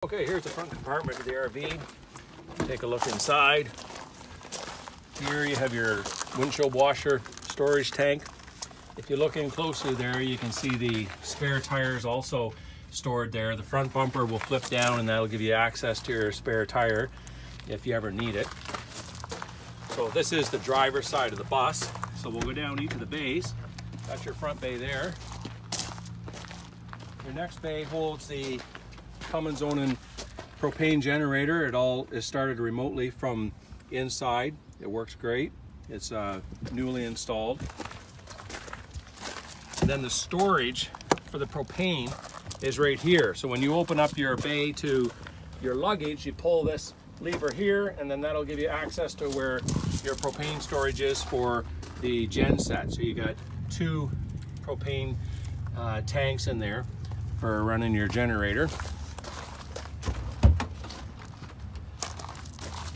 Okay, here's the front compartment of the RV. Take a look inside. Here you have your windshield washer storage tank. If you look in closely there, you can see the spare tires also stored there. The front bumper will flip down and that'll give you access to your spare tire if you ever need it. So this is the driver's side of the bus. So we'll go down each of the bays. That's your front bay there. Your next bay holds the Cummins Onan propane generator. It all is started remotely from inside. It works great. It's newly installed. And then the storage for the propane is right here. So when you open up your bay to your luggage, you pull this lever here, and then that'll give you access to where your propane storage is for the gen set. So you got two propane tanks in there for running your generator.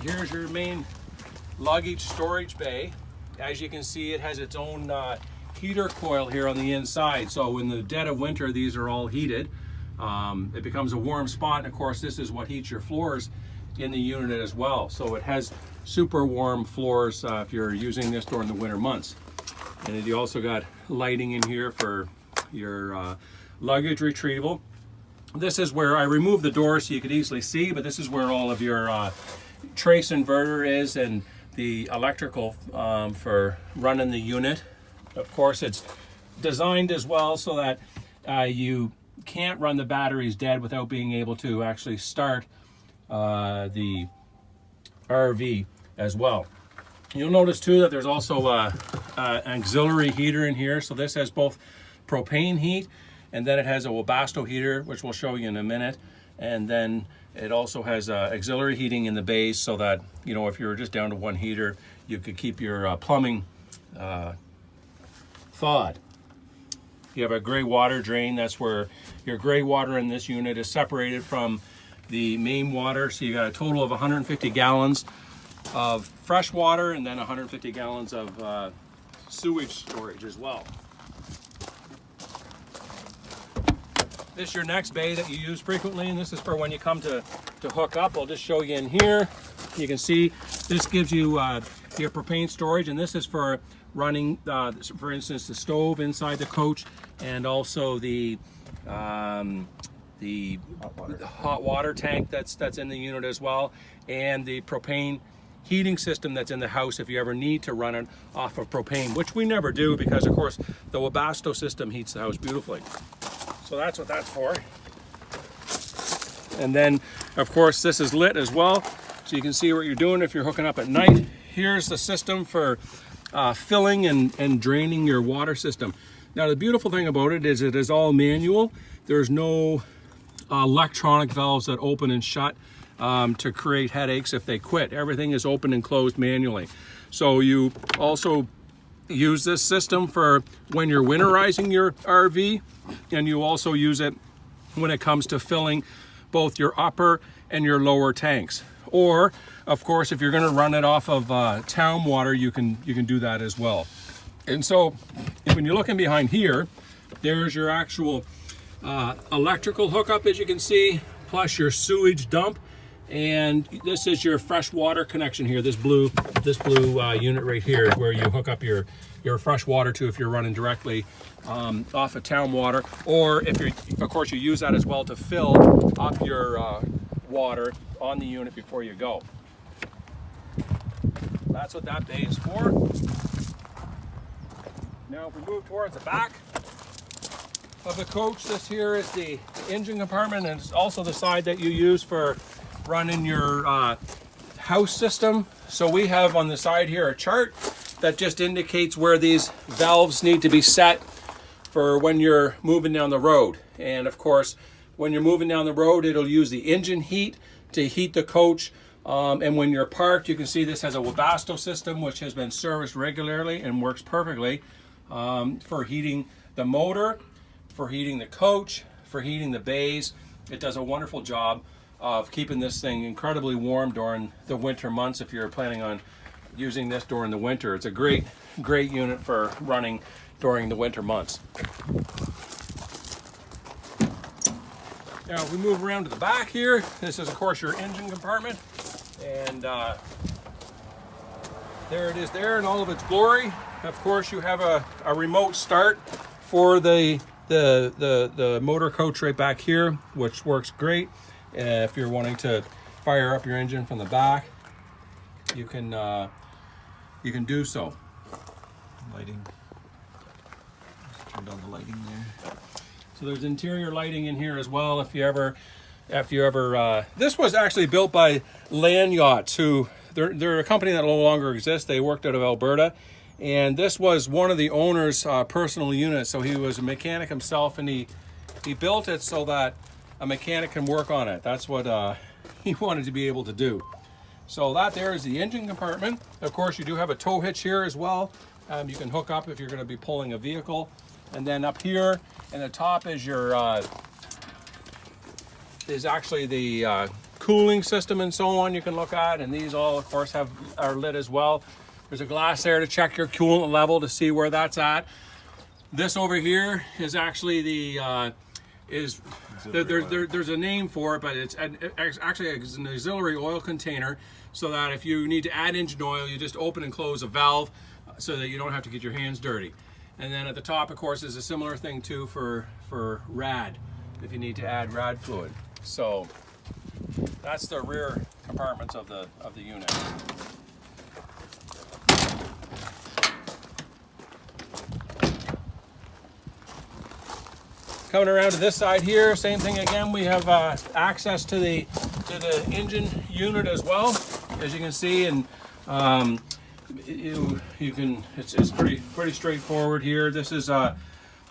Here's your main luggage storage bay. As you can see, it has its own heater coil here on the inside. So in the dead of winter, these are all heated. It becomes a warm spot, and of course, this is what heats your floors in the unit as well. So it has super warm floors if you're using this during the winter months. And then you also got lighting in here for your luggage retrieval. This is where I removed the door so you could easily see, but this is where all of your trace inverter is and the electrical for running the unit. Of course, it's designed as well so that you can't run the batteries dead without being able to actually start the RV as well. You'll notice too that there's also an auxiliary heater in here. So this has both propane heat, and then it has a Webasto heater, which we'll show you in a minute. And then it also has auxiliary heating in the base so that, you know, if you were just down to one heater, you could keep your plumbing thawed. You have a gray water drain. That's where your gray water in this unit is separated from the main water. So you got a total of 150 gallons of fresh water and then 150 gallons of sewage storage as well. This is your next bay that you use frequently, and this is for when you come to hook up. I'll just show you in here. You can see this gives you your propane storage, and this is for running, for instance, the stove inside the coach, and also the hot water tank that's in the unit as well, and the propane heating system that's in the house if you ever need to run it off of propane, which we never do because, of course, the Webasto system heats the house beautifully. So that's what that's for. And then, of course, this is lit as well, so you can see what you're doing if you're hooking up at night. Here's the system for filling and draining your water system. Now, the beautiful thing about it is all manual. There's no electronic valves that open and shut to create headaches if they quit. Everything is open and closed manually. So you also use this system for when you're winterizing your RV, and you also use it when it comes to filling both your upper and your lower tanks. Or, of course, if you're going to run it off of town water, you can do that as well. And so when you're looking behind here, there's your actual electrical hookup, as you can see, plus your sewage dump. And this is your fresh water connection here. This blue unit right here is where you hook up your fresh water to if you're running directly off of town water, or if you're, of course, you use that as well to fill up your water on the unit before you go. That's what that bay is for. Now, if we move towards the back of the coach, this here is the engine compartment, and it's also the side that you use for running your house system. So we have on the side here a chart that just indicates where these valves need to be set for when you're moving down the road. And of course, when you're moving down the road, it'll use the engine heat to heat the coach. And when you're parked, you can see this has a Webasto system, which has been serviced regularly and works perfectly for heating the motor, for heating the coach, for heating the bays. It does a wonderful job of keeping this thing incredibly warm during the winter months if you're planning on using this during the winter. It's a great unit for running during the winter months. Now, if we move around to the back here, this is, of course, your engine compartment. And there it is there in all of its glory. Of course, you have a remote start for the motor coach right back here, which works great. If you're wanting to fire up your engine from the back, you can do so. Lighting. Just turned on the lighting there. So there's interior lighting in here as well. If you ever, this was actually built by Land Yachts, who they're a company that no longer exists. They worked out of Alberta, and this was one of the owner's personal units. So he was a mechanic himself, and he built it so that a mechanic can work on it. That's what he wanted to be able to do. So that there is the engine compartment. Of course, you do have a tow hitch here as well. You can hook up if you're going to be pulling a vehicle. And then up here in the top is your is actually the cooling system and so on you can look at. And these all, of course, are lit as well. There's a glass there to check your coolant level to see where that's at. This over here is actually the there's a name for it, but it's actually an auxiliary oil container, so that if you need to add engine oil, you just open and close a valve so that you don't have to get your hands dirty. And then at the top, of course, is a similar thing too for rad, if you need to add rad fluid. So that's the rear compartments of the unit. Coming around to this side here, same thing again. We have access to the engine unit as well, as you can see, and you can. It's pretty straightforward here. This is on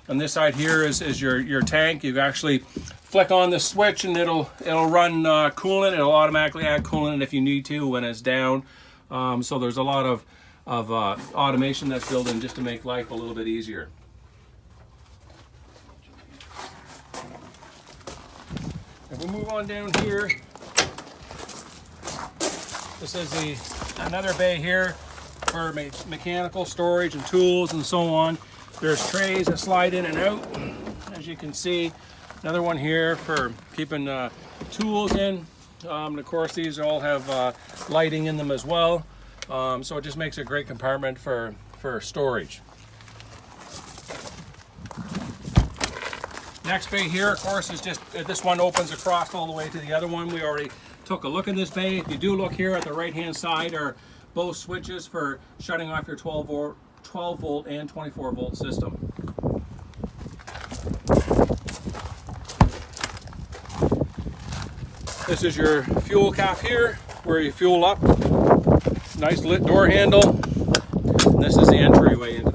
this side here is your tank. You actually flick on the switch and it'll run coolant. It'll automatically add coolant if you need to when it's down. So there's a lot of automation that's built in just to make life a little bit easier. If we move on down here, this is another bay here for mechanical storage and tools and so on. There's trays that slide in and out, as you can see. Another one here for keeping tools in. And of course, these all have lighting in them as well. So it just makes a great compartment for storage. Next bay here, of course, is just, this one opens across all the way to the other one. We already took a look in this bay. If you do look here at the right-hand side are both switches for shutting off your 12 volt and 24 volt system. This is your fuel cap here, where you fuel up. Nice lit door handle. And this is the entryway into